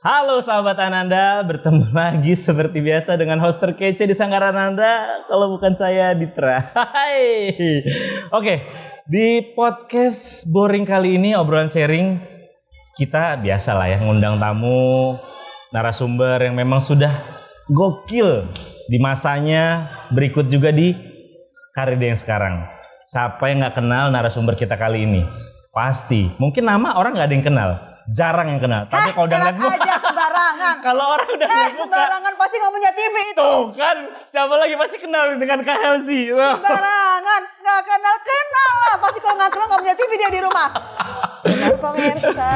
Halo sahabat Ananda, bertemu lagi seperti biasa dengan host terkece di Sanggar Ananda. Kalau bukan saya, Ditra. Hai. Oke, di podcast boring kali ini obrolan sharing kita biasa lah ya, ngundang tamu, narasumber yang memang sudah gokil di masanya, berikut juga di karir dia yang sekarang. Siapa yang nggak kenal narasumber kita kali ini? Pasti, mungkin nama orang nggak ada yang kenal. Jarang yang kenal, tapi kalau udah ngeliat muka aja sembarangan. kalau orang udah ngeliat muka sembarangan pasti nggak punya TV itu. Tuh kan, siapa lagi pasti kenal dengan Kak Helsi. Sembarangan, nggak kenal lah. Pasti kalau nggak kenal nggak punya TV dia di rumah. Benar pemirsa.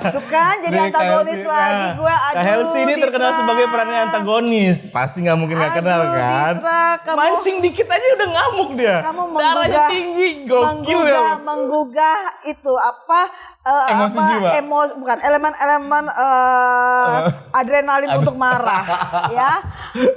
Tuh kan jadi antagonis lagi gue. Aduh, Kak Helsi ini terkenal Ditra. sebagai perannya antagonis. Pasti nggak mungkin nggak kenal kan? Ditra, kamu, Mancing dikit aja udah ngamuk dia. kamu Darahnya tinggi, gokil ya. menggugah itu apa? Emosi jiwa. Bukan elemen-elemen adrenalin untuk marah, ya.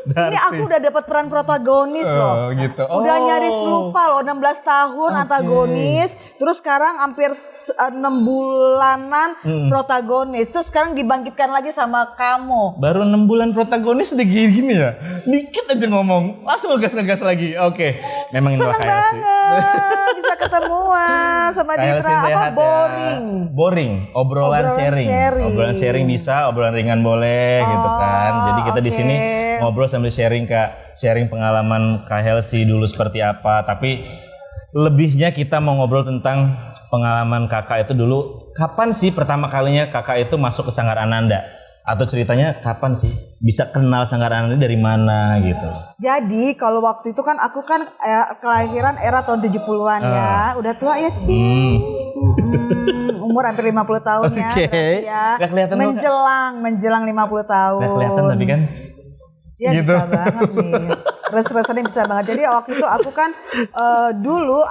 Ini aku udah dapat peran protagonis loh. Gitu. Udah nyaris lupa loh, 16 tahun antagonis, terus sekarang hampir 6 bulanan protagonis, terus sekarang dibangkitkan lagi sama kamu. Baru 6 bulan protagonis udah gini ya. Dikit aja ngomong, langsung ngegas lagi. Oke, memang ini Seneng Kak Helsi. banget bisa ketemuan sama Kak Helsi Ditra. Apa sehat ya. boring? Boring, obrolan sharing. Obrolan sharing bisa, obrolan ringan boleh gitu kan. Jadi kita di oke. sini ngobrol sambil sharing Kak, sharing pengalaman Kak Helsi dulu seperti apa. Tapi lebihnya kita mau ngobrol tentang pengalaman Kakak itu dulu. Kapan sih pertama kalinya Kakak itu masuk ke Sanggar Ananda? Atau ceritanya kapan sih bisa kenal Sanggar Ananda dari mana gitu? Jadi kalau waktu itu kan aku kan kelahiran era tahun 70-an ya. Udah tua ya, Ci. Umur hampir 50 tahun ya. Oke. Ya. Gak kelihatan kok, Kak. Menjelang 50 tahun. Gak kelihatan tapi kan. Ya gitu. bisa banget nih. Res-resannya bisa banget. Jadi waktu itu aku kan dulu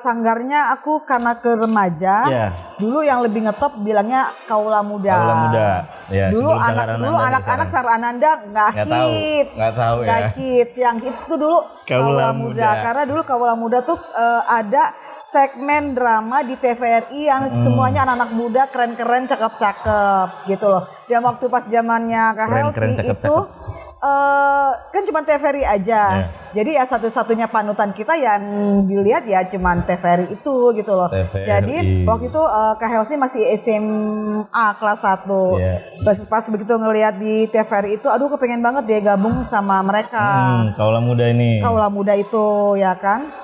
sanggarnya aku karena ke remaja. Yeah. Dulu yang lebih ngetop bilangnya kaula muda. Kaula muda. Ya, Dulu anak-anak Sanggar Ananda nggak hits. Nggak tahu ya. Nggak hits. Yang hits tuh dulu Kaula Muda. Karena dulu Kaula Muda tuh ada segmen drama di TVRI yang semuanya anak-anak muda keren-keren, cakep-cakep gitu loh. Dan waktu pas zamannya Kak Helsi itu kan cuma TVRI aja. Yeah. Jadi ya satu-satunya panutan kita yang dilihat ya cuma TVRI itu gitu loh. TVRI. Jadi waktu itu Kak Helsi masih SMA kelas 1. Yeah. Pas begitu ngelihat di TVRI itu, aduh kepengen banget dia gabung sama mereka. Kaula muda ini. Kaula muda itu ya kan.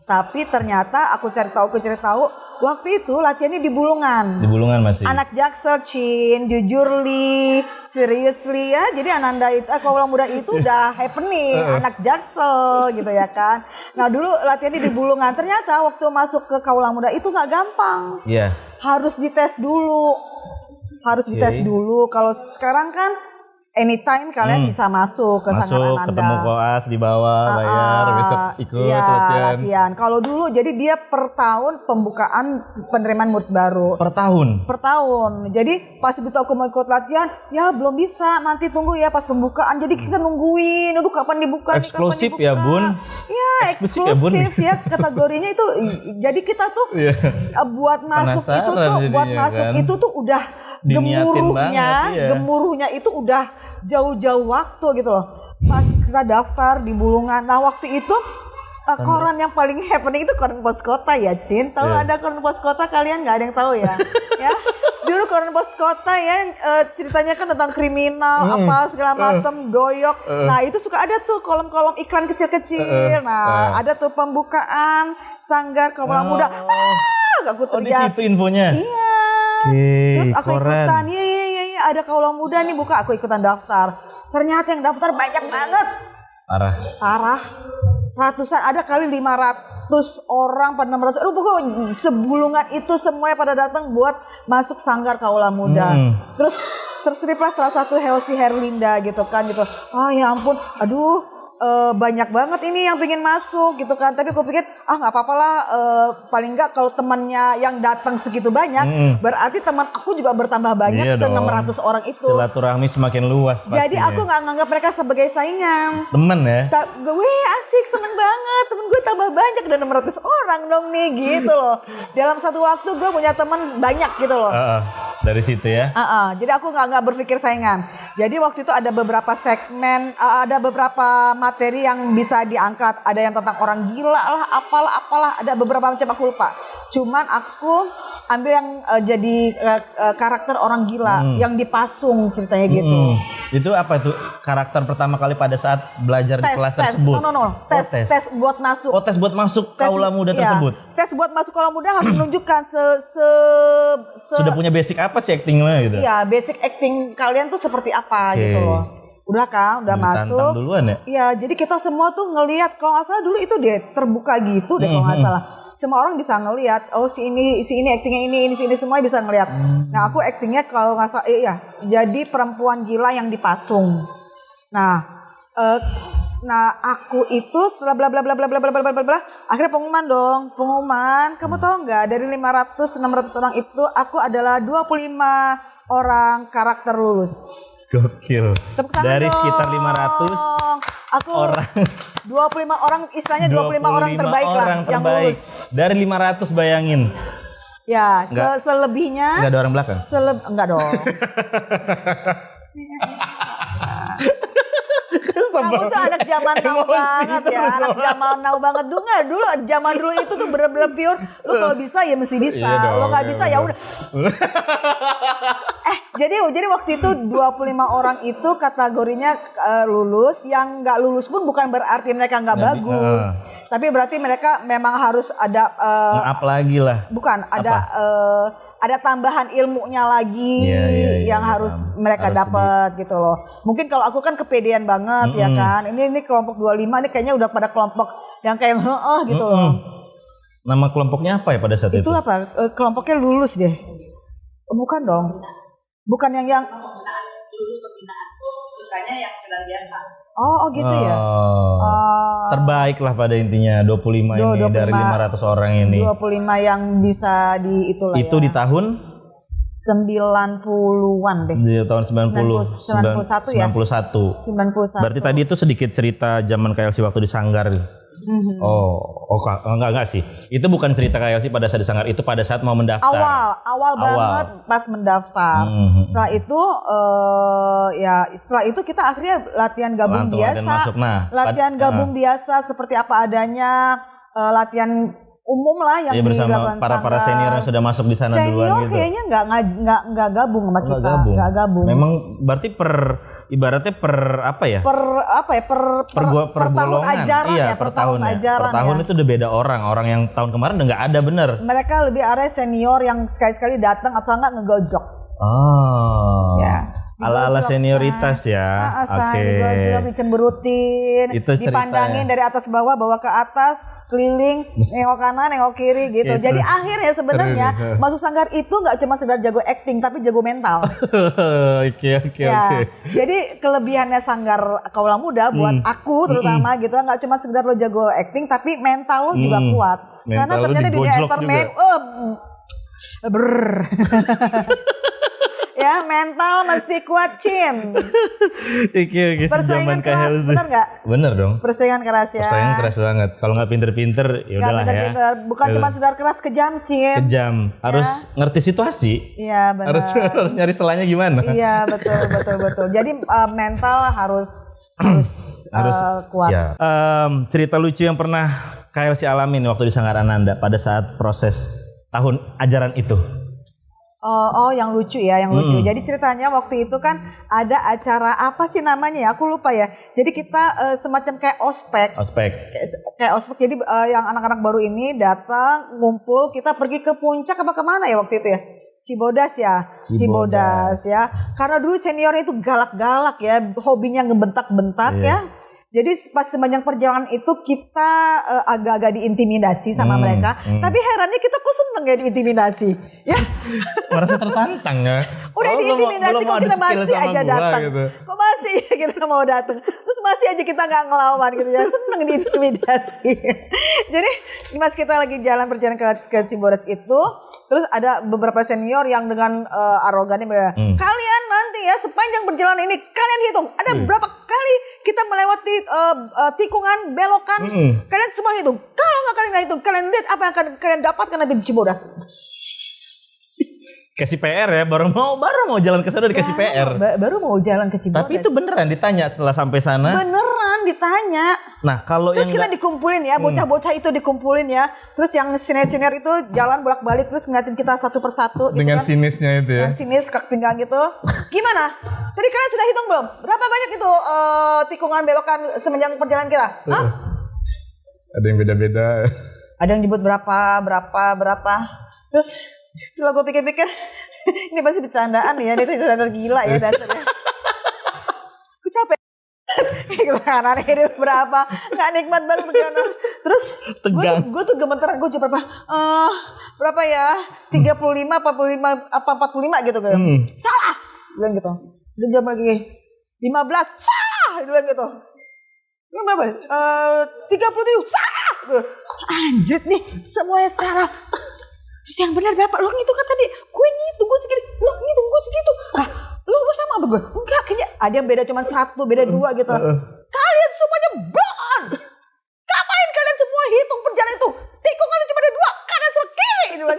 Tapi ternyata aku cari tahu waktu itu latihannya di Bulungan. Di Bulungan masih. Anak Jaksel, Cin, Jujurly, Seriously ya. Jadi Ananda itu Kaula Muda itu udah happening, anak Jaksel gitu ya kan. Nah dulu latihannya di Bulungan. Ternyata waktu masuk ke Kaula Muda itu nggak gampang. Iya. Yeah. Harus dites dulu. Kalau sekarang kan anytime kalian bisa masuk ke Sanggar Ananda. Ketemu koas di bawah, bayar, besok ikut latihan. Kalau dulu jadi dia per tahun pembukaan penerimaan murid baru. Per tahun? Jadi pas begitu aku mau ikut latihan, ya belum bisa, nanti tunggu ya pas pembukaan. Jadi kita nungguin, aduh kapan dibuka eksklusif ya Bun? Iya eksklusif ya kategorinya itu. Jadi kita tuh buat masuk itu tuh udah gemuruhnya itu udah jauh-jauh waktu gitu loh. Pas kita daftar di Bulungan. Nah waktu itu koran yang paling happening itu Koran Pos Kota ya, Cin. Tahu ada Koran Pos Kota, kalian nggak ada yang tahu ya? Ya. Dulu Koran Pos Kota ya ceritanya kan tentang kriminal apa segala macam, doyok. Nah itu suka ada tuh kolom-kolom iklan kecil-kecil. Nah ada tuh pembukaan Sanggar Kaula Muda. Aku teriak. Di situ infonya. Iya. Terus aku ikutan. Iya ada Kaula Muda nih buka. Aku ikutan daftar. Ternyata yang daftar banyak banget. Parah. Ratusan, ada kali 500 orang, 600. Aduh pokoknya sebulungan itu semuanya pada datang buat masuk sanggar Kaula Muda. Terus terseliplah salah satu Helsi Herlinda gitu kan gitu. Ah ya ampun, aduh banyak banget ini yang pengen masuk gitu kan. Tapi aku pikir nggak apa-apa lah, paling nggak kalau temannya yang datang segitu banyak, berarti teman aku juga bertambah banyak. 600 orang itu. Silaturahmi semakin luas. Jadi aku nggak nganggap mereka sebagai saingan. Temen ya? Gue asik, seneng banget. Temen gue tambah banyak, dan 600 orang dong nih gitu loh. Dalam satu waktu gue punya teman banyak gitu loh. Dari situ ya? Jadi aku nggak berpikir saingan. Jadi waktu itu ada beberapa segmen, ada beberapa materi yang bisa diangkat. Ada yang tentang orang gila lah, apalah. Ada beberapa macam, aku lupa. Cuman aku ambil yang jadi karakter orang gila yang dipasung ceritanya gitu. Itu apa itu karakter pertama kali pada saat belajar di kelas tersebut? Tes buat masuk. Oh, tes buat masuk Kaula Muda tersebut. Tes buat masuk Kaula Muda harus menunjukkan sudah punya basic apa sih actingnya gitu? Iya, basic acting kalian tuh seperti apa gitu loh. Udah kan, udah masuk. Duluan ya? Iya, jadi kita semua tuh ngelihat, kalau nggak salah dulu itu deh terbuka gitu deh kalau nggak salah. Semua orang bisa ngelihat, oh si ini actingnya ini semua bisa ngelihat. Nah aku actingnya kalau nggak salah, jadi perempuan gila yang dipasung. Nah aku itu setelah bla bla bla bla bla bla bla bla, akhirnya pengumuman. Kamu tahu nggak, dari 500-600 orang itu aku adalah 25 orang karakter lulus. Gokil. Dari sekitar 500 aku orang. 25 orang, istilahnya 25 orang terbaik lah yang lulus. Dari 500, bayangin. Ya, selebihnya. Enggak ada orang belakang? Enggak dong. Kamu tuh anak zaman now banget ya, anak zaman now banget. Dulu zaman dulu itu tuh bener-bener pure. Lu kalau bisa ya mesti bisa, lo nggak bisa ya udah. Jadi waktu itu 25 orang itu kategorinya lulus. Yang nggak lulus pun bukan berarti mereka nggak bagus, tapi berarti mereka memang harus ada nge-up lagi lah. Bukan, ada tambahan ilmunya lagi yang harus mereka dapat gitu loh. Mungkin kalau aku kan kepedean banget ya kan. Ini kelompok 25 ini kayaknya udah pada kelompok yang kayak gitu loh. Nama kelompoknya apa ya pada saat itu? Itu apa? Kelompoknya lulus deh. Bukan dong. Bukan yang lulus pembinaan, sisanya yang sekedar biasa. Oh gitu ya. Terbaik lah pada intinya 25 ini dari 500 orang ini. 25 yang bisa itulah. Itu di tahun 90-an deh. Di tahun 91 ya. 91. Berarti tadi itu sedikit cerita zaman KLC waktu di Sanggar. Enggak sih. Itu bukan cerita KLC pada saat di Sanggar, itu pada saat mau mendaftar. Awal banget pas mendaftar. Setelah itu kita akhirnya latihan gabung biasa. Latihan gabung biasa seperti apa adanya, latihan umum lah yang bersama para senior yang sudah masuk di sana duluan gitu. Senior kayaknya nggak gabung sama kita. Nggak gabung. Memang berarti ibaratnya per tahun ajaran per tahun ajaran. Per tahun itu udah beda orang yang tahun kemarin udah nggak ada, bener. Mereka lebih area senior yang sekali-sekali datang atau enggak ngegojlok. Ala senioritas ya. Digojlok, dicemberutin, dipandangin dari atas bawah ke atas, keliling, nengok kanan, nengok kiri gitu. Jadi akhirnya sebenarnya masuk Sanggar itu nggak cuma sekedar jago acting, tapi jago mental. Oke. Jadi kelebihannya Sanggar Kaula Muda buat aku terutama gitu, nggak cuma sekedar lo jago acting, tapi mental lo juga kuat. Karena ternyata di dunia entertainment, ya mental mesti kuat, Cin. Persaingan keras, bener nggak? Bener dong. Persaingan keras ya. Persaingan keras banget. Kalau nggak pinter-pinter, ya udahlah ya. Bukan cuma sekedar keras, kejam, Cin. Kejam. Harus ngerti situasi. Iya benar. Harus nyari salahnya gimana. Iya betul. Jadi mental harus kuat. Siap. Cerita lucu yang pernah KLC alamin waktu di Sanggar Ananda pada saat proses tahun ajaran itu. Yang lucu ya, yang lucu. Jadi ceritanya waktu itu kan ada acara apa sih namanya ya? Aku lupa ya. Jadi kita semacam kayak ospek. Kayak ospek. Jadi yang anak-anak baru ini datang, ngumpul, kita pergi ke puncak apa kemana ya waktu itu ya? Cibodas ya. Karena dulu seniornya itu galak-galak ya, hobinya ngebentak-bentak ya. Jadi pas sepanjang perjalanan itu kita agak-agak diintimidasi sama mereka. Tapi herannya kita kok seneng ya diintimidasi. Ya. Merasa tertantang ya. Udah diintimidasi kok kita masih aja datang. Gitu. Kok masih ya kita mau datang. Terus masih aja kita gak ngelawan gitu ya. Seneng diintimidasi. Jadi pas kita lagi jalan perjalanan ke Cibodas itu. Terus ada beberapa senior yang dengan arogannya bilang, kalian nanti ya sepanjang perjalanan ini kalian hitung ada berapa kali kita melewati tikungan belokan. Kalian semua hitung. Kalau nggak kalian hitung, kalian lihat apa yang akan kalian dapatkan nanti di Cibodas. Kasih PR ya, baru mau jalan ke sana dikasih PR. Baru mau jalan ke Cibodas. Tapi itu beneran ditanya setelah sampai sana. Beneran ditanya. Nah kalau terus yang kita dikumpulin ya, bocah-bocah itu dikumpulin ya. Terus yang senior-senior itu jalan bolak-balik terus ngeliatin kita satu persatu. Dengan gitu kan. sinisnya itu ya. Dengan sinis kaki pinggang gitu. Gimana? Tadi kalian sudah hitung belum? Berapa banyak itu tikungan belokan semenjak perjalanan kita? Hah? Ada yang beda-beda. Ada yang nyebut berapa. Terus setelah gue pikir-pikir, ini pasti bercandaan ya, dia itu bercanda gila ya dasarnya. Gue capek. Gimana nih berapa? Gak nikmat banget perjalanan. Terus gue tuh gemeteran, gue coba berapa ya? 35, 45, apa 45 gitu kan. Salah! Bilang gitu. Dia jawab lagi 15, salah! Dia bilang gitu. Berapa? 37, salah! Anjir nih, semuanya salah. Terus yang benar berapa? Lo ngitung kan tadi? Gue ngitung, gue segitu. Lo ngitung, gue segitu. Nah, lo sama apa gue? Enggak, kayaknya ada yang beda cuma 1, beda 2 gitu. Kalian semuanya bohong. Ngapain kalian semua hitung perjalanan itu? Tikungannya cuma ada 2, kanan sama kiri. Gitu.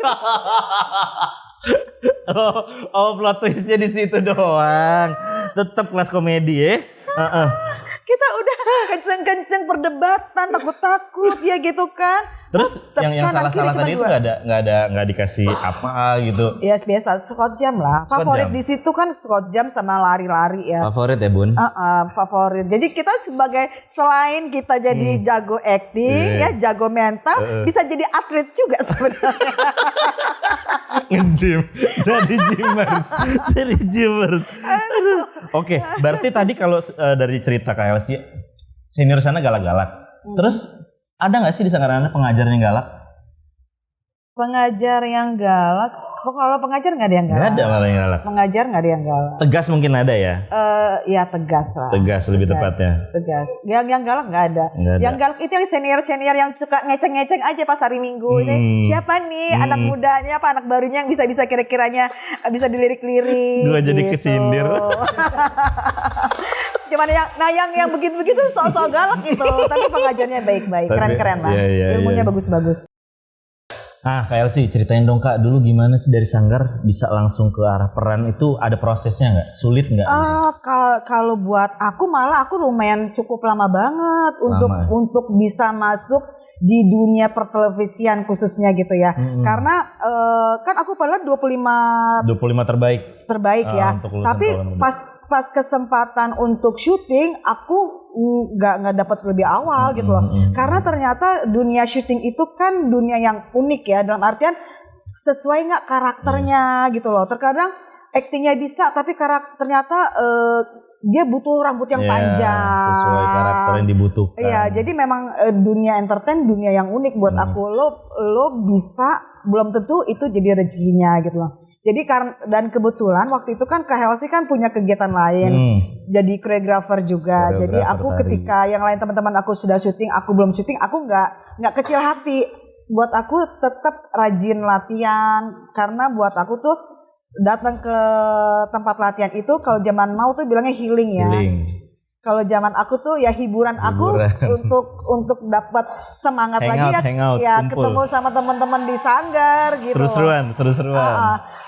Oh, plot twistnya di situ doang. Tetap kelas komedi ya. Kita udah kenceng-kenceng perdebatan, takut-takut ya gitu kan. Terus yang salah-salah tadi itu nggak dikasih apa gitu. Ya biasa Scott Jam lah. Favorit di situ kan Scott Jam sama lari-lari ya. Favorit ya Bun? Favorit. Jadi kita sebagai selain kita jadi jago acting ya, jago mental, bisa jadi atlet juga sebenarnya. Nge-gym. Jadi gymers. Oke, berarti tadi kalau dari cerita Kak Elsie, senior sana galak-galak. Terus ada nggak sih di Sanggarana pengajar yang galak? Pengajar yang galak? Kalau pengajar nggak ada yang galak. Nggak ada malah yang galak. Pengajar nggak ada yang galak. Tegas mungkin ada ya? Ya tegas lah. Tegas lebih tepatnya. Tegas. Yang galak nggak ada. Yang galak itu yang senior yang suka ngeceng-ngeceng aja pas hari Minggu. Ini siapa nih anak mudanya apa anak barunya yang bisa kira-kiranya bisa dilirik-lirik. Gua jadi gitu. kesindir. Cuman yang begitu-begitu sok-sok galak gitu. Tapi pengajarnya baik-baik, keren-keren lah. Ilmunya bagus-bagus. Kak Elsie ceritain dong Kak, dulu gimana sih dari Sanggar bisa langsung ke arah peran itu, ada prosesnya nggak? Sulit nggak? Kalau buat aku malah aku lumayan cukup lama banget untuk bisa masuk di dunia pertelevisian khususnya gitu ya. Karena kan aku padahal 25 terbaik ya. Tapi pas kesempatan untuk syuting aku nggak dapat lebih awal gitu loh. Karena ternyata dunia syuting itu kan dunia yang unik ya, dalam artian sesuai nggak karakternya gitu loh. Terkadang aktingnya bisa tapi ternyata dia butuh rambut yang panjang. Sesuai karakter yang dibutuhkan. Iya, jadi memang dunia entertain dunia yang unik buat aku. Lo bisa, belum tentu itu jadi rezekinya gitu loh. Jadi dan kebetulan waktu itu kan Kak Elsie kan punya kegiatan lain, jadi koreografer juga. Jadi aku ketika yang lain teman-teman aku sudah syuting, aku belum syuting, aku nggak kecil hati. Buat aku tetap rajin latihan karena buat aku tuh datang ke tempat latihan itu kalau zaman now tuh bilangnya healing ya. Kalau zaman aku tuh ya hiburan aku untuk dapat semangat hangout, ya kumpul. Ketemu sama teman-teman di Sanggar gitu. Seru-seruan.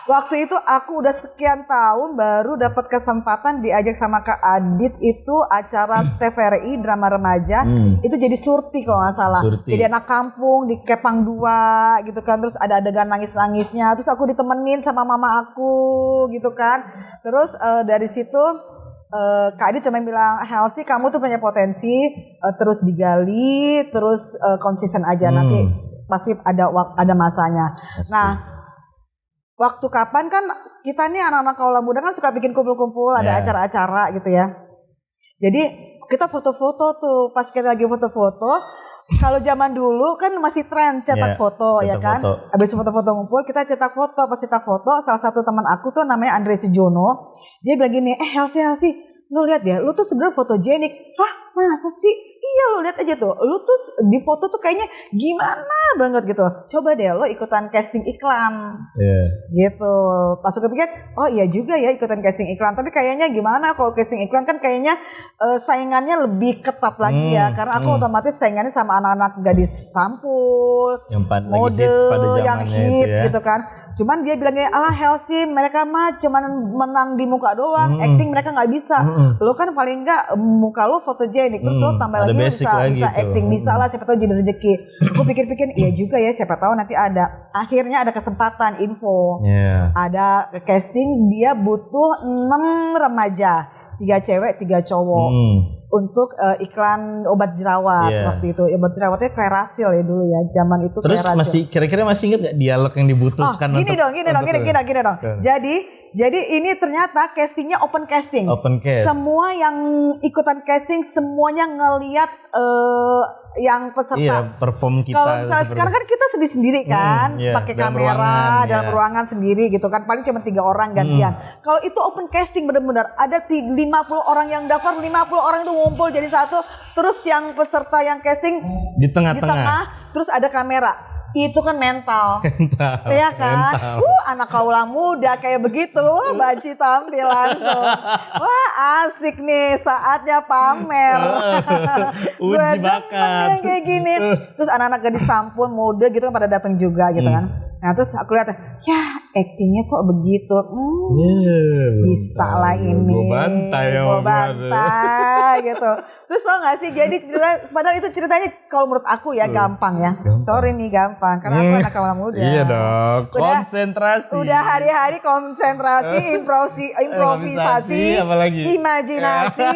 Waktu itu aku udah sekian tahun baru dapat kesempatan diajak sama Kak Adit itu acara TVRI drama remaja itu jadi surti kalau nggak salah. Jadi anak kampung di Kepang 2 gitu kan, terus ada adegan nangis-nangisnya, terus aku ditemenin sama mama aku gitu kan. Terus dari situ Kak Adit cuma bilang, Elsie kamu tuh punya potensi, terus digali, terus konsisten aja nanti pasti ada masanya. Pasti. Nah, waktu kapan kan kita nih anak-anak kaula muda kan suka bikin kumpul-kumpul, ada acara-acara gitu ya. Jadi kita foto-foto tuh. Pas kita lagi foto-foto, kalau zaman dulu kan masih tren cetak foto ya kan. Habis foto-foto ngumpul, kita cetak foto. Pas cetak foto, salah satu teman aku tuh namanya Andre Sujono. Dia bilang gini, Helsi, lu lihat ya, lu tuh sebenarnya fotogenik. Hah, masa sih? Iya, lu lihat aja tuh. Lu tuh di foto tuh kayaknya gimana banget gitu. Coba deh lo ikutan casting iklan. Gitu. Pas aku pikir, oh iya juga ya ikutan casting iklan. Tapi kayaknya gimana kalau casting iklan kan kayaknya saingannya lebih ketat lagi ya. Karena aku otomatis saingannya sama anak-anak gadis sampul, yang mode, hits pada yang hits itu ya. gitu kan. Cuman dia bilangnya, alah Helsi, mereka mah cuman menang di muka doang, acting mereka nggak bisa. Lo kan paling nggak muka lo fotogenik, terus lo tambah lagi lo bisa acting, bisa lah, siapa tahu jadi rezeki. Aku pikir-pikir, iya juga ya, siapa tahu nanti ada. Akhirnya ada kesempatan info, ada casting, dia butuh 6 remaja, 3 cewek, 3 cowok. Untuk iklan obat jerawat waktu itu. Obat jerawatnya Klerasil ya dulu ya, zaman itu. Terus Klerasil. kira-kira masih ingat gak dialog yang dibutuhkan? Gini dong. Jadi ini ternyata castingnya open casting. Open cast. Semua yang ikutan casting semuanya ngelihat yang peserta. Iya, perform kita. Kalau misalnya sekarang kan kita sendiri kan, pakai kamera dalam ruangan sendiri gitu kan, paling cuma 3 orang gantian. Kalau itu open casting benar-benar ada 50 orang yang daftar, 50 orang itu ngumpul jadi satu, terus yang peserta yang casting di tengah, terus ada kamera. Itu kan mental. Ya kan? Anak kaula muda kayak begitu, Banci tampil langsung. Wah, asik nih, saatnya pamer. Uji bakat. Yang kayak gini. Terus anak-anak gadis sampul mode gitu kan pada datang juga gitu kan. Nah terus aku lihat, ya actingnya kok begitu, bisa lah ini. Gue bantai gitu. Terus tau gak sih, jadi cerita, padahal itu ceritanya kalau menurut aku ya gampang ya. Sorry nih gampang, karena aku anak kaula muda. Iya dong, konsentrasi. Udah hari-hari konsentrasi, improvisasi, apalagi? Imajinasi.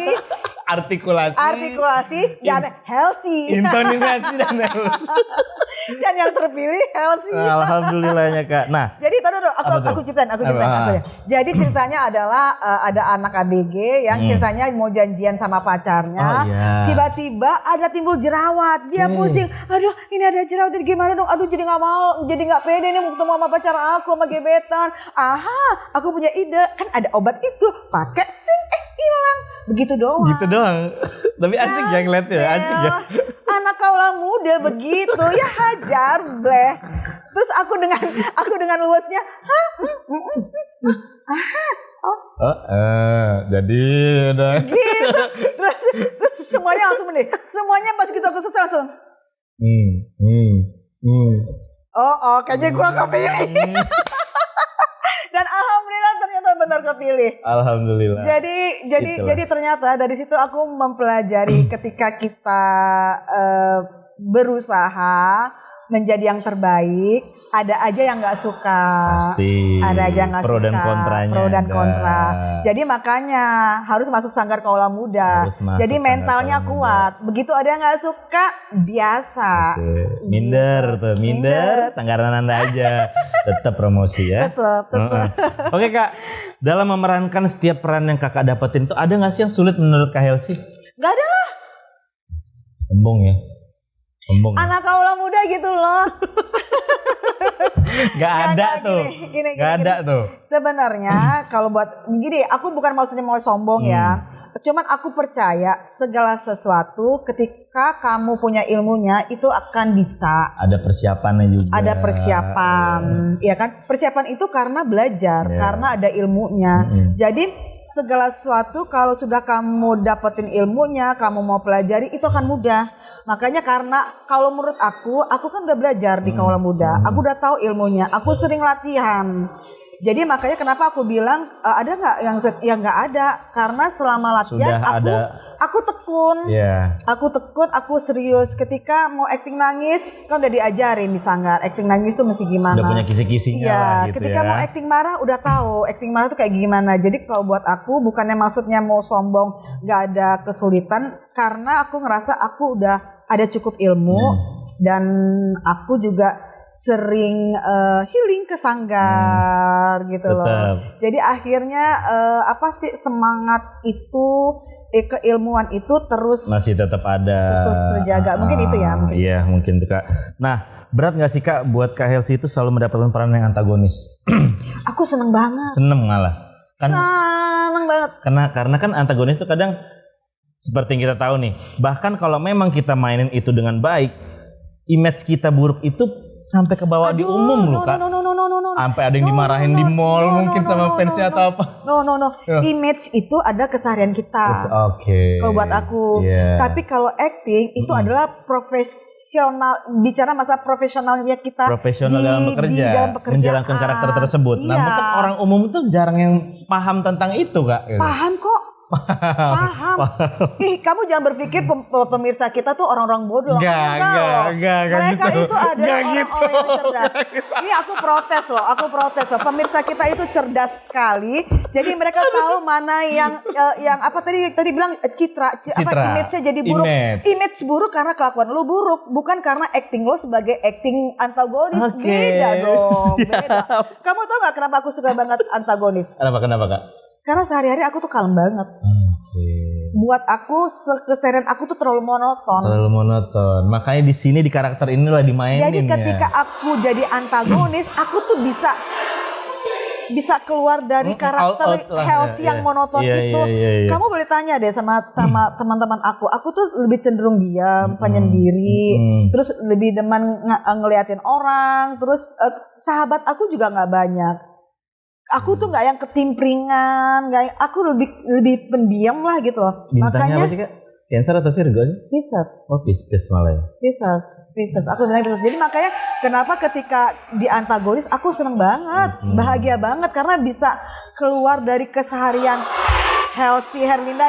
artikulasi dan healthy. Intonasi dan healthy. Dan yang terpilih healthy. Alhamdulillahnya Kak. Nah, jadi tadi aku ceritain. Jadi ceritanya adalah ada anak ABG yang ceritanya mau janjian sama pacarnya. Tiba-tiba ada timbul jerawat. Dia pusing. Aduh, ini ada jerawat, jadi gimana dong? Aduh, jadi nggak mau, jadi nggak pede nih mau ketemu sama pacar aku, sama gebetan. Aha, aku punya ide. Kan ada obat itu, pakai hilang. Begitu doang. Gitu doang. Tapi asik ya ngeliatnya, asik ya. Anak kaula muda begitu ya, hajar bleh. Terus aku dengan luasnya, jadi udah. Gitu. Terus semuanya langsung nih. Semuanya pas gitu aku selesai langsung. Kayaknya gua kepilih. Dan alhamdulillah ternyata benar kepilih. Alhamdulillah. Jadi ternyata dari situ aku mempelajari ketika kita berusaha menjadi yang terbaik, ada aja yang nggak suka. Pasti. Ada aja yang nggak suka. Pro dan kontra. Jadi makanya harus masuk sanggar kaula muda. Jadi mentalnya kuat. Begitu ada yang nggak suka, biasa. Minder. Sanggaran Anda aja. Tetap promosi ya. Tetap. Oke Kak, dalam memerankan setiap peran yang Kakak dapetin itu ada nggak sih yang sulit menurut Kak Helsi? Gak ada lah. Sombong ya. Anak kaula muda gitu loh. Gak ada tuh. Sebenarnya kalau buat gini, aku bukan maksudnya mau sombong ya. Cuman aku percaya segala sesuatu ketika kamu punya ilmunya itu akan bisa. Ada persiapannya juga. Ada persiapan, ya kan? Persiapan itu karena belajar, karena ada ilmunya. Jadi segala sesuatu kalau sudah kamu dapetin ilmunya, kamu mau pelajari itu akan mudah. Makanya karena kalau menurut aku kan udah belajar di kaula muda. Aku udah tahu ilmunya, aku sering latihan. Jadi makanya kenapa aku bilang ada nggak yang nggak ada, karena selama latihan aku tekun, aku serius. Ketika mau acting nangis, kan udah diajarin di sanggar acting nangis tuh mesti gimana. Udah punya kisi-kisinya lah gitu. Ketika mau acting marah udah tahu acting marah tuh kayak gimana. Jadi kalau buat aku bukannya maksudnya mau sombong, nggak ada kesulitan, karena aku ngerasa aku udah ada cukup ilmu dan aku juga sering healing ke sanggar gitu loh. Jadi akhirnya semangat itu keilmuan itu terus masih tetap ada. terus terjaga. Mungkin itu ya. Mungkin. Iya mungkin tuh Kak. Nah berat nggak sih Kak buat Kak Helsi itu selalu mendapatkan peran yang antagonis? Aku seneng banget. Seneng malah. Seneng banget. Karena kan antagonis itu kadang seperti yang kita tahu nih. Bahkan kalau memang kita mainin itu dengan baik, image kita buruk itu sampai ke bawah di umum loh Kak. No. Sampai ada yang dimarahin di mall mungkin sama fansnya atau apa. No. Image itu ada keseharian kita. Oke. Kalau buat aku. Yeah. Tapi kalau acting itu adalah profesional. Bicara masa profesionalnya kita. Profesional dalam bekerja. dalam pekerjaan. Menjalankan karakter tersebut. Iya. Nah mungkin orang umum itu jarang yang paham tentang itu Kak. Paham kok. Paham. Ih, kamu jangan berpikir pemirsa kita tuh orang-orang bodoh. Enggak Mereka gitu. itu adalah orang-orang yang cerdas. Ini aku protes loh. Pemirsa kita itu cerdas sekali. Jadi mereka tahu mana yang apa tadi bilang citra. Image-nya jadi buruk. Image buruk karena kelakuan lu buruk, bukan karena acting lo sebagai acting antagonis. Beda dong. Beda. Kamu tahu nggak kenapa aku suka banget antagonis? Kenapa Kak? Karena sehari-hari aku tuh kalem banget. Buat aku keseharian aku tuh terlalu monoton. Makanya di sini di karakter inilah dimainin. Jadi ketika aku jadi antagonis, aku tuh bisa keluar dari karakter Helsi yang monoton itu. Kamu boleh tanya deh sama teman-teman aku. Aku tuh lebih cenderung diam, penyendiri, terus lebih demen ngeliatin orang, terus sahabat aku juga nggak banyak. Aku tuh nggak yang ketimpringan, aku lebih pendiam lah gitu loh. Bintangnya makanya apa sih Kak? Cancer atau Virgo sih? Pisces. Oh Pisces malah ya. Pisces. Aku bilang Pisces. Jadi makanya kenapa ketika di antagonis aku seneng banget, bahagia banget karena bisa keluar dari keseharian Helsi Herlinda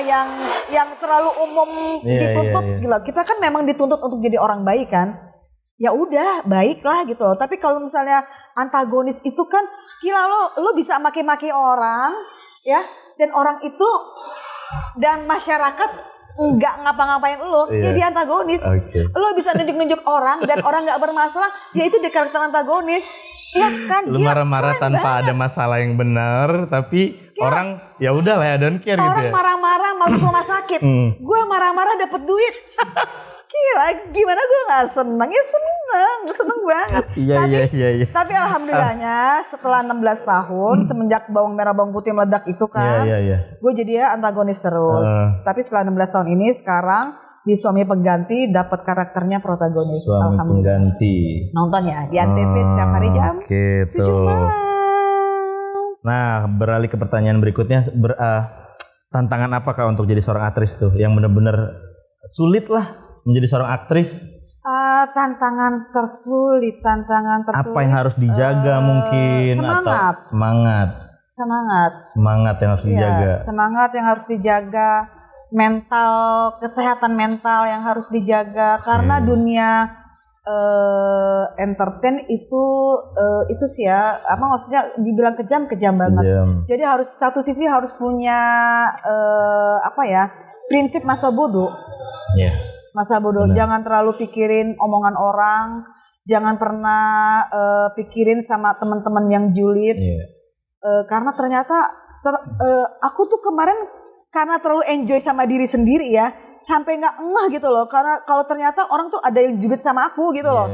yang terlalu umum dituntut. Gila, kita kan memang dituntut untuk jadi orang baik kan. Ya udah baiklah gitu loh. Tapi kalau misalnya antagonis itu kan gila lo bisa maki-maki orang ya, dan orang itu dan masyarakat nggak ngapa-ngapain lo, ya dia antagonis. Lo bisa nunjuk-nunjuk orang dan orang nggak bermasalah, ya itu di karakter antagonis. Ya kan, lu marah-marah tanpa ada masalah yang benar, tapi orang ya udah lah, don't care gitu ya. Orang marah-marah masuk rumah sakit, gue marah-marah dapet duit. Gila, gimana gue gak seneng? Ya seneng banget. Iya. Tapi alhamdulillahnya setelah 16 tahun semenjak bawang merah bawang putih meledak itu kan, gue jadi ya antagonis terus. Tapi setelah 16 tahun ini sekarang di Suami Pengganti dapat karakternya protagonis. Suami Pengganti. Nonton ya di Antv setiap hari jam 7 malam. Nah, beralih ke pertanyaan berikutnya, tantangan apakah untuk jadi seorang aktris tuh yang benar-benar sulit lah menjadi seorang aktris? Tantangan tersulit. Apa yang harus dijaga mungkin? Semangat yang harus dijaga. Semangat yang harus dijaga. Kesehatan mental yang harus dijaga. Karena dunia entertain itu sih ya, maksudnya dibilang kejam banget. Jadi harus satu sisi harus punya prinsip masa bodoh. Masa bodoh, jangan terlalu pikirin omongan orang, jangan pernah pikirin sama teman-teman yang julid, karena ternyata aku tuh kemarin karena terlalu enjoy sama diri sendiri ya, sampai nggak ngeh gitu loh, karena kalau ternyata orang tuh ada yang julid sama aku gitu loh.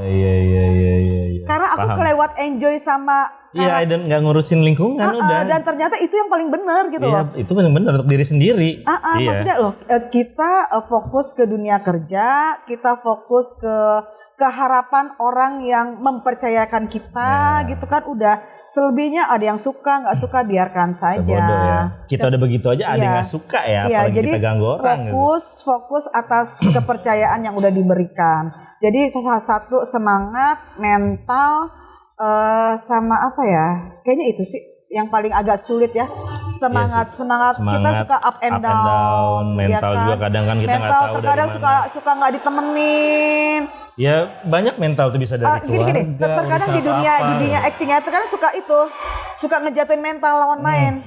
Karena aku kelewat enjoy sama dan nggak ngurusin lingkungan udah. Dan ternyata itu yang paling benar gitu loh. Itu paling benar untuk diri sendiri. Maksudnya loh, kita fokus ke dunia kerja, kita fokus ke harapan orang yang mempercayakan kita gitu kan, udah. Selebihnya ada yang suka, nggak suka biarkan saja. Sebodoh ya. Kita udah begitu aja ada yang nggak suka ya, apalagi jadi kita ganggu orang. Fokus atas kepercayaan yang udah diberikan. Jadi salah satu semangat, mental, sama apa ya? Kayaknya itu sih yang paling agak sulit ya. Semangat. Kita suka up and down. Mental juga kadang kan kita nggak tahu terkadang dari mana. suka nggak ditemenin. Ya banyak mental tuh bisa dari keluarga. Terkadang di dunia actingnya terkadang suka ngejatuhin mental lawan main.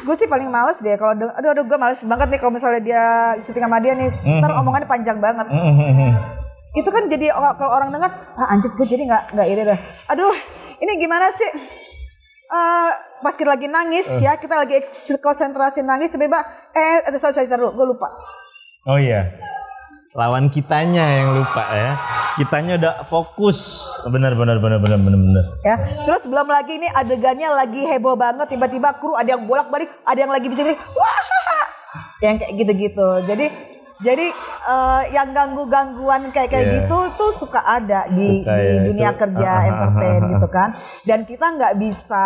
Gue sih paling males deh kalau aduh gue males banget nih kalau misalnya dia syuting sama dia nih, ntar omongannya panjang banget. Itu kan jadi kalau orang dengar, anjir gue jadi nggak iri deh. Aduh, ini gimana sih? pas kita lagi nangis ya, kita lagi konsentrasi nangis, tiba-tiba sorry, gue lupa. Oh iya, lawan kitanya yang lupa ya. Kitanya udah fokus. Benar. Ya, terus belum lagi ini adegannya lagi heboh banget, tiba-tiba kru ada yang bolak-balik, ada yang lagi bisa wah, yang kayak gitu-gitu. Jadi yang gangguan kayak gitu tuh suka ada di dunia kerja entertain gitu kan. Dan kita nggak bisa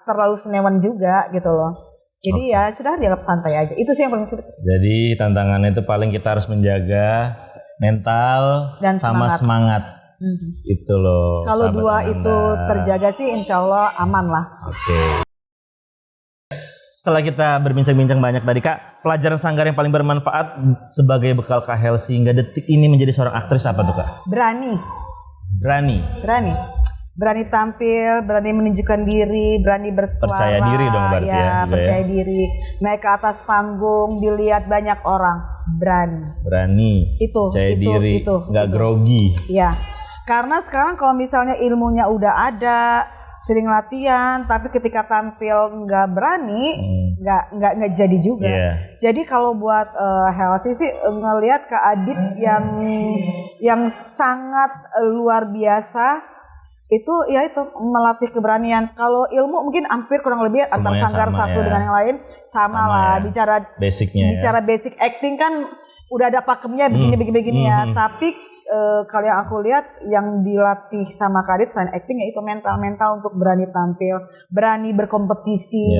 terlalu senewan juga gitu loh. Jadi ya sudah dianggap santai aja. Itu sih yang paling sulit. Jadi tantangannya itu paling kita harus menjaga mental dan sama semangat. Itu loh. Kalau dua itu terjaga sih insya Allah aman lah. Oke. Setelah kita berbincang-bincang banyak tadi Kak, pelajaran sanggar yang paling bermanfaat sebagai bekal Kak Helsi hingga detik ini menjadi seorang aktris apa tuh Kak? Berani tampil, berani menunjukkan diri, berani bersuara. Percaya diri dong berarti ya. Percaya diri. Naik ke atas panggung, dilihat banyak orang, berani. Percaya diri, nggak grogi. Iya. Karena sekarang kalau misalnya ilmunya udah ada, sering latihan, tapi ketika tampil nggak berani, nggak jadi juga. Jadi kalau buat Helsi sih ngelihat Kak Adit yang sangat luar biasa itu melatih keberanian. Kalau ilmu mungkin hampir kurang lebih antar sanggar satu dengan yang lain sama lah. Bicara basic acting kan udah ada pakemnya begini ya. Tapi kalau yang aku lihat yang dilatih sama Kak Adit selain acting yaitu mental untuk berani tampil, berani berkompetisi,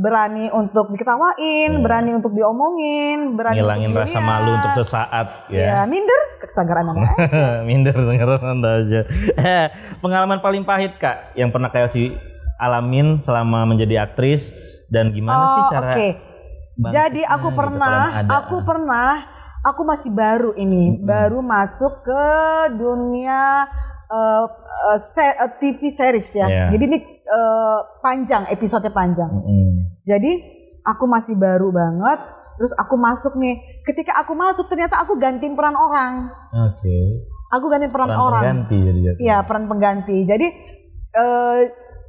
berani untuk diketawain, berani untuk diomongin, berani ngilangin untuk rasa malu untuk sesaat ya. Minder kesanggaran aja. Minder kesanggaran aja. Pengalaman paling pahit Kak yang pernah Kak Helsi alamin selama menjadi aktris dan gimana sih cara Jadi aku masih baru baru masuk ke dunia TV series ya. Jadi ini panjang, episodenya panjang. Jadi aku masih baru banget. Terus aku masuk nih. Ketika aku masuk ternyata aku gantiin peran orang. Aku gantiin peran orang. Iya, peran pengganti. Jadi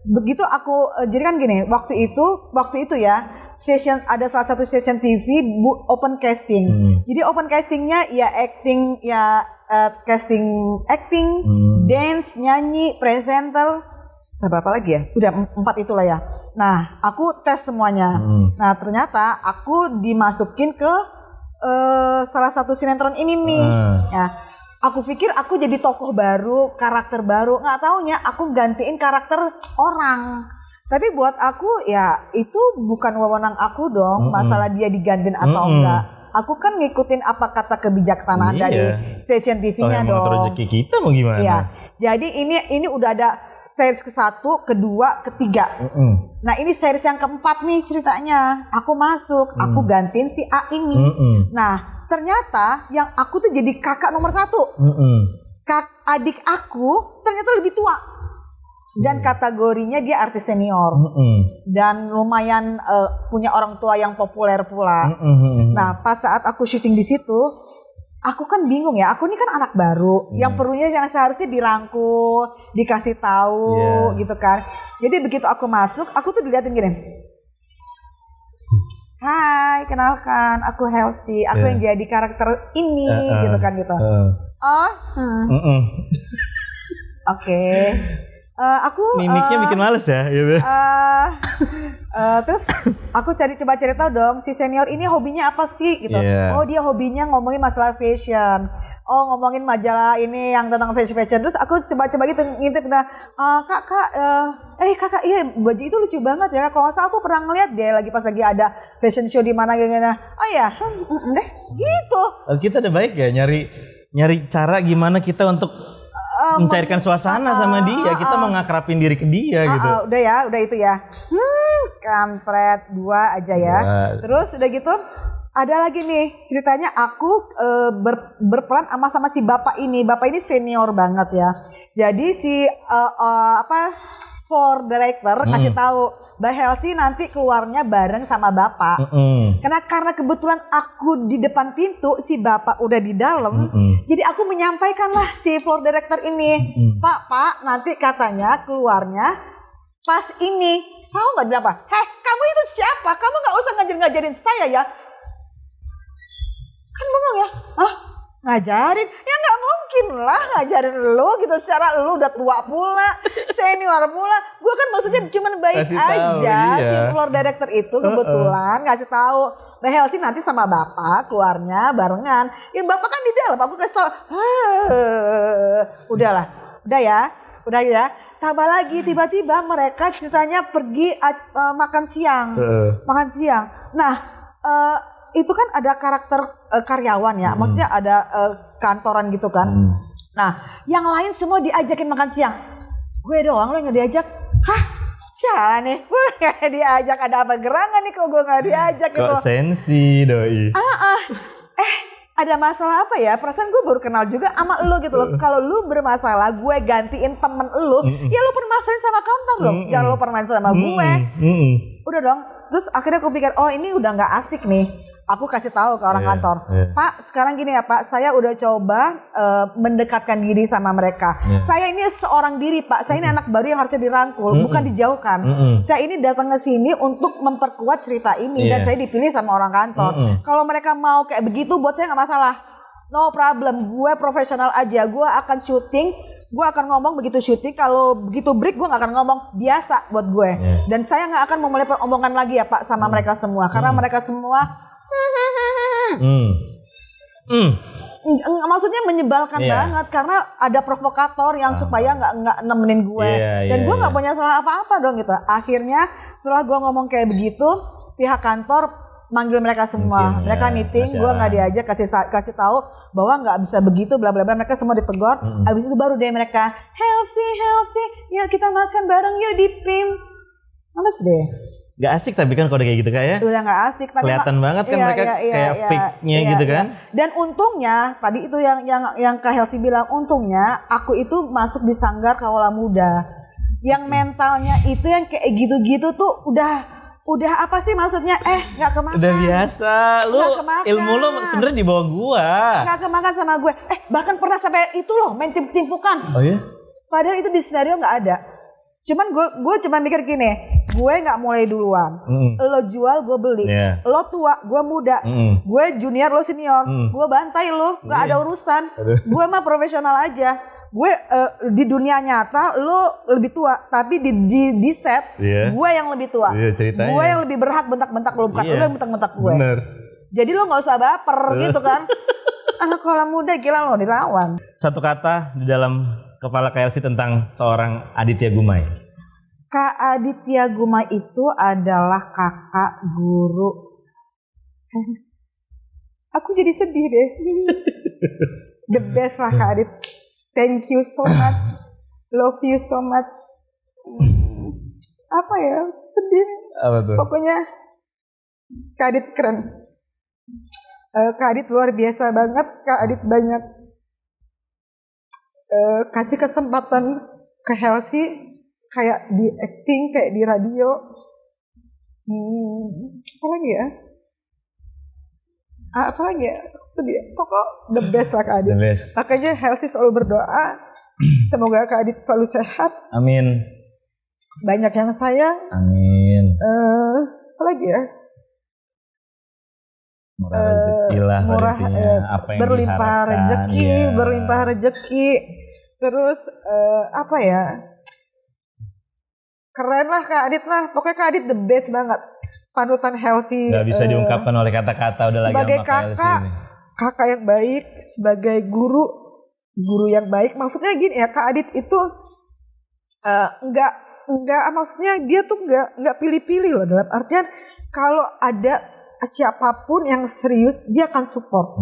begitu aku jadi kan gini, waktu itu ya. Ada salah satu session TV open casting. Jadi open castingnya ya acting, casting acting, dance, nyanyi, presenter, berapa lagi ya? Udah 4 itulah ya. Nah, aku tes semuanya. Nah, ternyata aku dimasukin ke salah satu sinetron ini nih. Ya. Aku pikir aku jadi tokoh baru, karakter baru. Nggak taunya aku gantiin karakter orang. Tapi buat aku ya itu bukan wewenang aku dong, masalah dia digantiin atau enggak. Aku kan ngikutin apa kata kebijaksanaan dari stasiun TV-nya dong. Mengatur rezeki kita mau gimana? Iya. Jadi ini udah ada series ke-1, kedua, ketiga. Nah ini series yang keempat nih ceritanya. Aku masuk, aku gantiin si A ini. Nah ternyata yang aku tuh jadi kakak nomor 1. Adik aku ternyata lebih tua. Dan kategorinya dia artis senior dan lumayan punya orang tua yang populer pula. Nah pas saat aku syuting di situ, aku kan bingung ya. Aku ini kan anak baru, yang perlunya yang seharusnya dirangkul, dikasih tahu gitu kan. Jadi begitu aku masuk, aku tuh diliatin gini. Hai, kenalkan, aku Helsi, aku yang jadi karakter ini gitu kan gitu. Oke. Aku mimiknya bikin males ya gitu. Terus aku coba cari tahu dong si senior ini hobinya apa sih gitu. Oh dia hobinya ngomongin masalah fashion. Oh ngomongin majalah ini yang tentang fashion. Terus aku coba gitu ngintip kakak iya baju itu lucu banget ya. Kalau nggak salah aku pernah ngeliat dia pas lagi ada fashion show di mana gitu. Oh ya deh gitu. Kita udah baik ya nyari cara gimana kita untuk mencairkan suasana sama dia, kita mau ngakrapin diri ke dia gitu. Udah itu ya. Kampret 2 aja ya. Terus udah gitu ada lagi nih ceritanya aku berperan sama si bapak ini. Bapak ini senior banget ya. Jadi si floor director kasih tahu Mbak Helsi nanti keluarnya bareng sama bapak. Karena kebetulan aku di depan pintu, si bapak udah di dalam. Jadi aku menyampaikan lah si floor director ini, Pak nanti katanya keluarnya Pas ini, tahu nggak dia apa? Heh, kamu itu siapa? Kamu nggak usah ngajarin saya ya. Kan bengong ya? Hah? Ngajarin? Ya nggak mungkin lah ngajarin lu gitu. Secara lu udah tua pula, senior pula. Gue kan maksudnya cuma baik Kasih tahu, aja. iya. Si floor director itu kebetulan ngasih tahu. Mbak Helsi nanti sama bapak keluarnya barengan. Ya bapak kan di dalam. Aku kasih tahu. Udahlah, udah ya. Tambah lagi tiba-tiba mereka ceritanya pergi makan siang. Makan siang. Nah, itu kan ada karakter karyawan ya. Maksudnya ada kantoran gitu kan. Nah, yang lain semua diajakin makan siang. Gue doang lo yang gak diajak. Hah? Siapa nih? Gue gak diajak. Ada apa gerangan nih kalau gue gak diajak gitu. Kok sensi doi? Ada masalah apa ya? Perasaan gue baru kenal juga sama lo gitu loh. Kalau lu bermasalah, gue gantiin temen lu, ya lu permasalahin sama kantor dong. Jangan lu permasalahin sama gue. Udah dong. Terus akhirnya aku pikir, oh ini udah nggak asik nih. Aku kasih tahu ke orang kantor, Pak, sekarang gini ya Pak, saya udah coba mendekatkan diri sama mereka. Saya ini seorang diri Pak, saya ini anak baru yang harusnya dirangkul, bukan dijauhkan. Saya ini datang ke sini untuk memperkuat cerita ini dan saya dipilih sama orang kantor. Kalau mereka mau kayak begitu, buat saya nggak masalah. No problem, gue profesional aja, gue akan syuting. Gue akan ngomong begitu syuting, kalau begitu break gue gak akan ngomong, biasa buat gue. Dan saya gak akan memulai omongan lagi ya Pak sama mereka semua. Karena mereka semua maksudnya menyebalkan banget. Karena ada provokator yang supaya gak nemenin gue. Dan gue gak punya salah apa-apa dong gitu. Akhirnya setelah gue ngomong kayak begitu, pihak kantor manggil mereka semua, mereka meeting, gue nggak diajak, kasih tahu bahwa nggak bisa begitu, bla bla bla. Mereka semua ditegur. Abis itu baru deh mereka, Helsi, yuk kita makan bareng yuk di PIM. Males deh. Gak asik tapi kan kalau kayak gitu kayak. Udah nggak asik. Tapi kelihatan banget kan mereka kayak fake-nya gitu kan. Dan untungnya tadi itu yang Kak Helsi bilang, untungnya aku itu masuk di Sanggar Kawula Muda. Yang mentalnya itu yang kayak gitu-gitu tuh udah apa sih maksudnya? Nggak kemakan. Udah biasa. Lu ilmu lu sebenarnya di bawah gua. Nggak kemakan sama gue. Bahkan pernah sampai itu loh main timpukan. Oh iya? Padahal itu di skenario nggak ada. Cuman gue cuma mikir gini, gue nggak mulai duluan. Lo jual, gue beli. Lo tua, gue muda. Gue junior, lo senior. Gue bantai lo, nggak ada urusan. Gue mah profesional aja. Gue di dunia nyata lo lebih tua, tapi di set gue yang lebih tua. Gue yang lebih berhak bentak-bentak lo, bukan lo yang bentak-bentak gue. Bener. Jadi lo nggak usah baper gitu kan. Anak Kawula Muda gila lo dilawan. Satu kata di dalam kepala KLC tentang seorang Aditya Gumai. Kak Aditya Gumai itu adalah kakak guru. Aku jadi sedih deh. The best lah Kak Adit. Thank you so much, love you so much. Apa ya, sedih. Apa tuh? Pokoknya Kak Adit keren. Kak Adit luar biasa banget. Kak Adit banyak kasih kesempatan ke Helsi, kayak di acting, kayak di radio. Apa lagi ya? Apalagi ya, sedih. Pokok the best lah Kak Adit. Makanya Helsi selalu berdoa, semoga Kak Adit selalu sehat. Amin. Banyak yang sayang. Amin. Apalagi ya? Murah rezeki lah. Apa yang berlimpah rezeki, berlimpah rezeki. Terus apa ya? Keren lah Kak Adit lah. Pokoknya Kak Adit the best banget. Panutan Helsi. Gak bisa diungkapkan oleh kata-kata udah lagi sebagai sama kakak, kakak yang baik, sebagai guru yang baik. Maksudnya gini ya, Kak Adit itu enggak maksudnya dia tuh enggak pilih-pilih loh, dalam artian kalau ada siapapun yang serius dia akan support.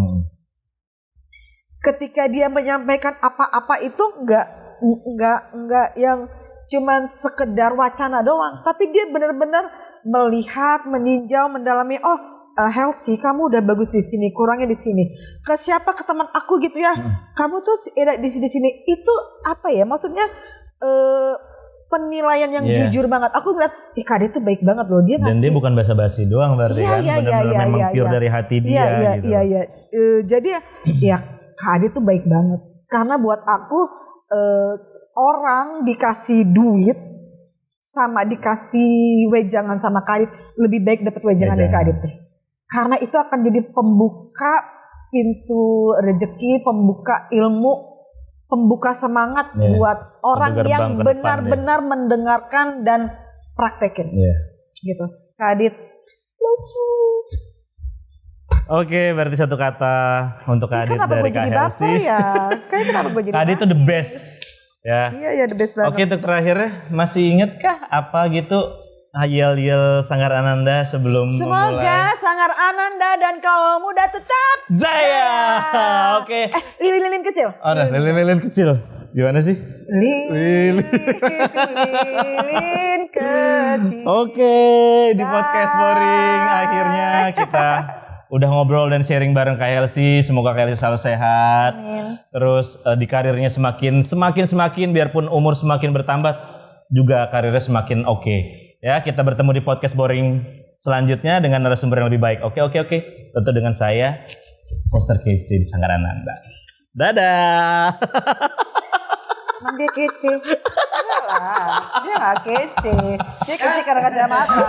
Ketika dia menyampaikan apa-apa itu enggak yang cuman sekedar wacana doang, tapi dia benar-benar melihat, meninjau, mendalami. Helsi, kamu udah bagus di sini, kurangnya di sini. Ke siapa? Ke teman aku gitu ya. Kamu tuh di sini. Itu apa ya? Maksudnya penilaian yang jujur banget. Aku ngeliat, Kak Adit tuh baik banget loh. Dia ngasih. Dan dia bukan basa-basi doang berarti kan. Benar-benar memang pure dari hati dia gitu. Iya. Jadi ya Kak Adit tuh baik banget. Karena buat aku orang dikasih duit sama dikasih wejangan sama Kadit, lebih baik dapat wejangan dari Kadit deh. Karena itu akan jadi pembuka pintu rezeki, pembuka ilmu, pembuka semangat buat orang yang benar-benar mendengarkan dan praktekin. Gitu. Kadit, love you. Oke, berarti satu kata untuk Kadit dari Kak Helsi. Kayak kenapa gue jadi Kadit itu the best. Ya. Iya, the best banget. Oke, untuk terakhirnya masih inget kah apa gitu yel-yel Sanggar Ananda sebelum Semoga memulai? Sanggar Ananda dan kaum muda tetap jaya. Oke. Lilin-lilin kecil. Oh, nah, lilin-lilin kecil. Gimana sih? Lilin kecil. Oke, di podcast boring akhirnya kita udah ngobrol dan sharing bareng Kak Helsi. Semoga Kak Helsi selalu sehat. Amin. Terus di karirnya semakin biarpun umur semakin bertambah juga karirnya semakin oke. Ya, kita bertemu di podcast boring selanjutnya dengan narasumber yang lebih baik. Oke. Tentu dengan saya, Hoster Kece di Sanggar Ananda. Dadah. Emang dia kece? Enggak lah, dia gak kece. Dia kece karena kacamata.